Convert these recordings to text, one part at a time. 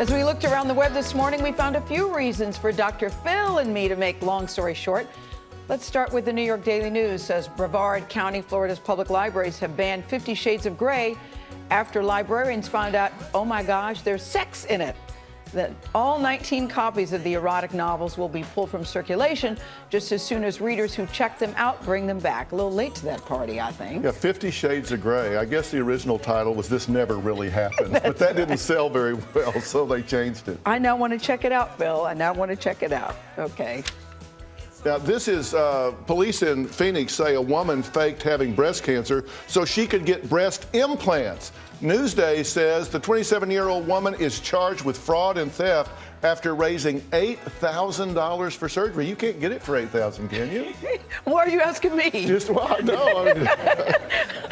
As we looked around the web this morning, we found a few reasons for Dr. Phil and me to make long story short. Let's start with the New York Daily News. Says Brevard County, Florida's public libraries have banned 50 Shades of Grey after librarians found out, oh my gosh, there's sex in it. That all 19 copies of the erotic novels will be pulled from circulation just as soon as readers who check them out bring them back. A little late to that party, I think. Yeah, 50 Shades of Grey. I guess the original title was This Never Really Happened, but that didn't sell very well, so they changed it. I now want to check it out, Phil. I now want to check it out. Okay. Now, this is police in Phoenix say a woman faked having breast cancer so she could get breast implants. Newsday says the 27-year-old woman is charged with fraud and theft after raising $8,000 for surgery. You can't get it for $8,000, can you? Why are you asking me? Just, well, no. I mean,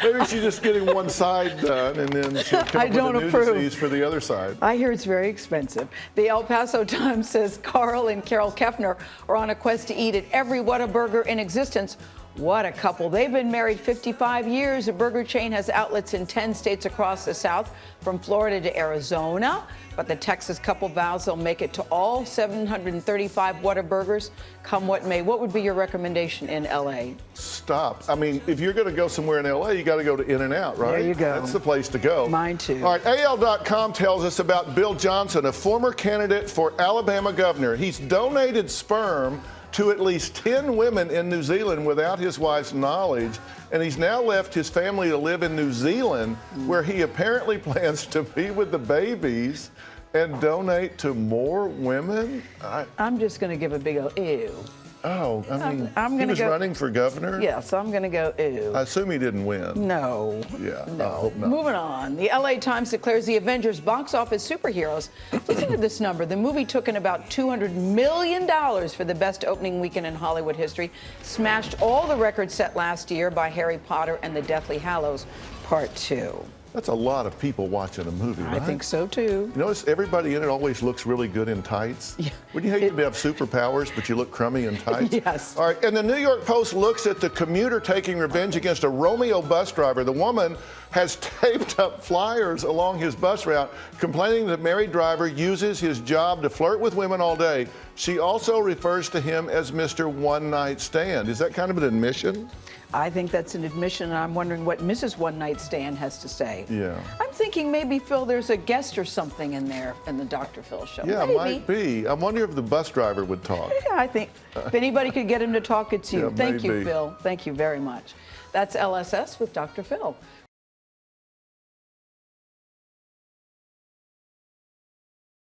maybe she's just getting one side done and then she'll come up with a new disease for the other side. I hear it's very expensive. The El Paso Times says Carl and Carol Keffner are on a quest to eat at every Whataburger in existence. What a couple. They've been married 55 years. The burger chain has outlets in 10 states across the South, from Florida to Arizona. But the Texas couple vows they'll make it to all 735 Whataburgers, come what may. What would be your recommendation in L.A.? Stop. I mean, if you're going to go somewhere in L.A., you got to go to In-N-Out, right? There you go. That's the place to go. Mine too. All right, AL.com tells us about Bill Johnson, a former candidate for Alabama governor. He's donated sperm to at least 10 women in New Zealand without his wife's knowledge, and he's now left his family to live in New Zealand, where he apparently plans to be with the babies and donate to more women. I'm just going to give a big ew. Oh, I mean, I'm he was go, running for governor? Yes, I'm going to go ew. I assume he didn't win. No. Yeah, no. I hope not. Moving on. The LA Times declares the Avengers box office superheroes. Listen to this number. The movie took in about $200 million for the best opening weekend in Hollywood history, smashed all the records set last year by Harry Potter and the Deathly Hallows Part 2. That's a lot of people watching a movie, right? I think so, too. You notice everybody in it always looks really good in tights? Yeah. Wouldn't you hate to have superpowers, but you look crummy in tights? Yes. All right, and the New York Post looks at the commuter taking revenge against a Romeo bus driver. The woman has taped up flyers along his bus route, complaining that the married driver uses his job to flirt with women all day. She also refers to him as Mr. One Night Stand. Is that kind of an admission? I think that's an admission, and I'm wondering what Mrs. One Night Stand has to say. Yeah. I'm thinking maybe, Phil, there's a guest or something in there in the Dr. Phil show. Yeah, maybe. might be. I wonder if the bus driver would talk. Yeah, I think if anybody could get him to talk, it's you. Yeah, Thank you, maybe. Phil. Thank you very much. That's LSS with Dr. Phil.